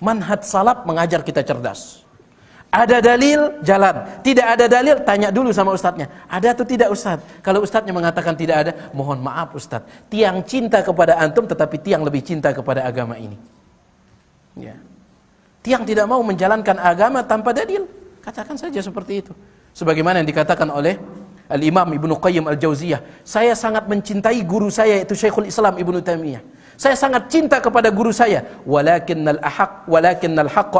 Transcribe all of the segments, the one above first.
Manhaj salaf mengajar kita cerdas. Ada dalil, jalan. Tidak ada dalil, tanya dulu sama ustadznya. Ada atau tidak ustadz? Kalau ustadznya mengatakan tidak ada, mohon maaf ustadz. Tiang cinta kepada antum, tetapi tiang lebih cinta kepada agama ini. Ya. Tiang tidak mau menjalankan agama tanpa dalil. Katakan saja seperti itu. Sebagaimana yang dikatakan oleh Al-Imam Ibnu Qayyim Al-Jauziyah. Saya sangat mencintai guru saya, yaitu Syekhul Islam Ibnu Taimiyah. Saya sangat cinta kepada guru saya, walakinnal haqqu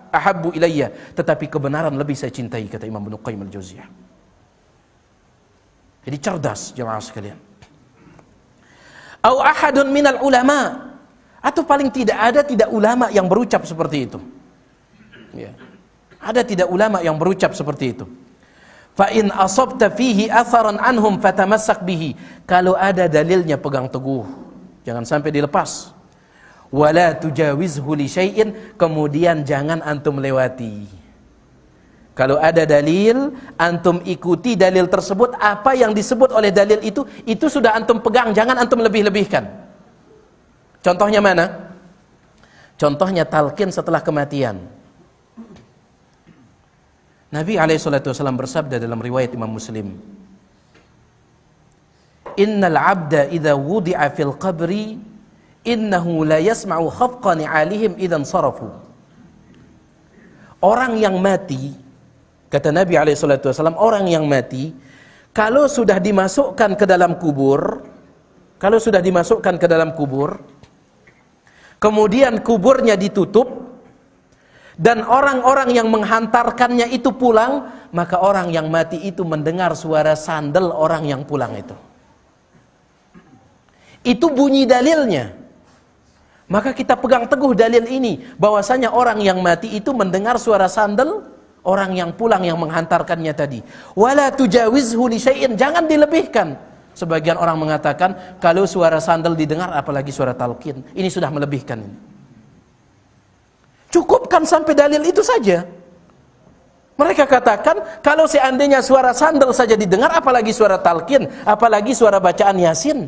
ahabbu ilayya, tetapi kebenaran lebih saya cintai, kata Imam Ibnu Qayyim Al-Jauziyah. Jadi cerdas jemaah sekalian. Au ahadun minal ulama, atau paling tidak ulama yang berucap seperti itu. Ya. Ada tidak ulama yang berucap seperti itu. Fa in asabta fihi atharan anhum fatamassak bihi. Kalau ada dalilnya pegang teguh. Jangan sampai dilepas. Wala tujawizhu li syai'in, kemudian jangan antum lewati. Kalau ada dalil, antum ikuti dalil tersebut, apa yang disebut oleh dalil itu sudah antum pegang, jangan antum lebih-lebihkan. Contohnya mana? Contohnya talqin setelah kematian. Nabi SAW bersabda dalam riwayat Imam Muslim, Innal abda idza wudi'a fil qabri innahu la yasma'u khafqa ni'alihim idzan sarafu. Orang yang mati, kata Nabi SAW, orang yang mati kalau sudah dimasukkan ke dalam kubur, kemudian kuburnya ditutup dan orang-orang yang menghantarkannya itu pulang, maka orang yang mati itu mendengar suara sandal orang yang pulang itu. Itu bunyi dalilnya. Maka kita pegang teguh dalil ini, bahwasanya orang yang mati itu mendengar suara sandal orang yang pulang yang menghantarkannya tadi. Wala tujawizhu li syai'in, jangan dilebihkan. Sebagian orang mengatakan kalau suara sandal didengar apalagi suara talqin, ini sudah melebihkan ini. Cukupkan sampai dalil itu saja. Mereka katakan kalau seandainya suara sandal saja didengar, apalagi suara talqin, apalagi suara bacaan Yasin,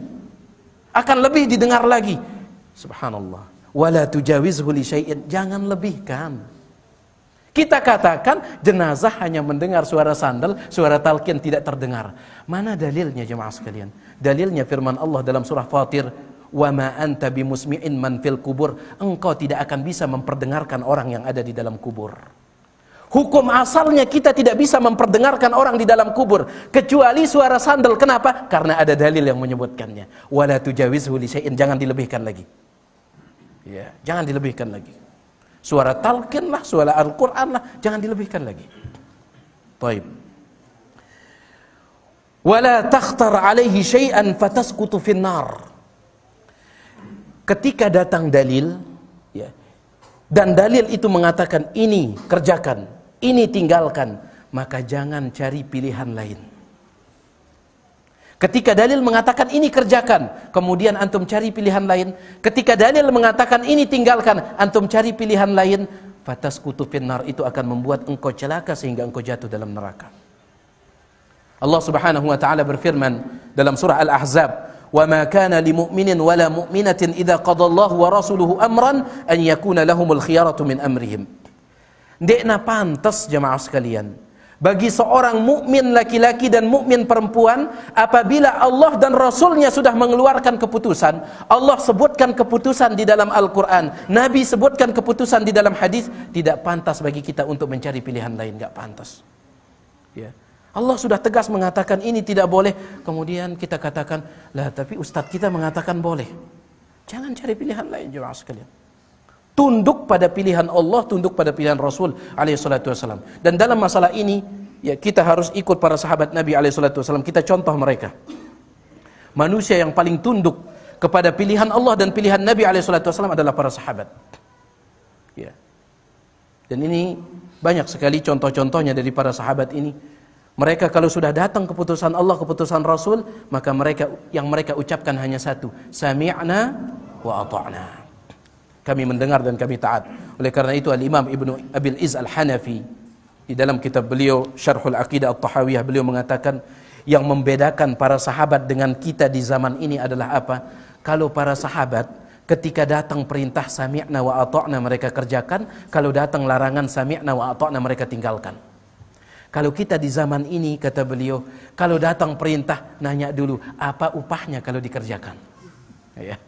akan lebih didengar lagi. Subhanallah. Wala tujawizhu li syai'in, jangan lebihkan. Kita katakan jenazah hanya mendengar suara sandal, suara talqin tidak terdengar. Mana dalilnya jemaah sekalian? Dalilnya firman Allah dalam surah Fatir, wa ma anta bimusmi'in man fil kubur, engkau tidak akan bisa memperdengarkan orang yang ada di dalam kubur. Hukum asalnya kita tidak bisa memperdengarkan orang di dalam kubur kecuali suara sandal. Kenapa? Karena ada dalil yang menyebutkannya. Wala tujawizhu li syai'in, jangan dilebihkan lagi. Ya, jangan dilebihkan lagi. Suara talqin lah, suara Al-Qur'an lah, jangan dilebihkan lagi. Baik. Wala takhtar alaihi syai'an fatasqutu finnar. Ketika datang dalil, ya, dan dalil itu mengatakan ini kerjakan, ini tinggalkan, maka jangan cari pilihan lain. Ketika dalil mengatakan ini kerjakan, kemudian antum cari pilihan lain. Ketika dalil mengatakan ini tinggalkan, antum cari pilihan lain, fatasqutu finnar, itu akan membuat engkau celaka sehingga engkau jatuh dalam neraka. Allah Subhanahu wa taala berfirman dalam surah Al-Ahzab, "Wa ma kana limu'minin wala mu'minatin idza qadallahu wa rasuluhu amran an yakuna lahumul khiyaratu min amrihim." Dekna pantas jemaah sekalian, bagi seorang mukmin laki-laki dan mukmin perempuan, apabila Allah dan Rasulnya sudah mengeluarkan keputusan, Allah sebutkan keputusan di dalam Al-Quran, Nabi sebutkan keputusan di dalam hadis, tidak pantas bagi kita untuk mencari pilihan lain, gak pantas. Ya. Allah sudah tegas mengatakan ini tidak boleh, kemudian kita katakan, lah tapi ustadz kita mengatakan boleh. Jangan cari pilihan lain jemaah sekalian. Tunduk pada pilihan Allah, tunduk pada pilihan Rasul alaihissalatu wassalam. Dan dalam masalah ini, ya kita harus ikut para sahabat Nabi alaihissalatu wassalam. Kita contoh mereka. Manusia yang paling tunduk kepada pilihan Allah dan pilihan Nabi alaihissalatu wassalam adalah para sahabat. Ya. Dan ini banyak sekali contoh-contohnya dari para sahabat ini. Mereka kalau sudah datang keputusan Allah, keputusan Rasul, maka mereka ucapkan hanya satu, sami'na wa ata'na. Kami mendengar dan kami taat. Oleh karena itu Al-Imam Ibnu Abil Iz Al-Hanafi di dalam kitab beliau Syarhul Aqidah At-Tahawiyah, beliau mengatakan yang membedakan para sahabat dengan kita di zaman ini adalah apa? Kalau para sahabat Ketika datang perintah sami'na wa ata'na mereka kerjakan, kalau datang larangan sami'na wa ata'na mereka tinggalkan. Kalau kita di zaman ini, kata beliau, kalau datang perintah nanya dulu apa upahnya kalau dikerjakan. Ya.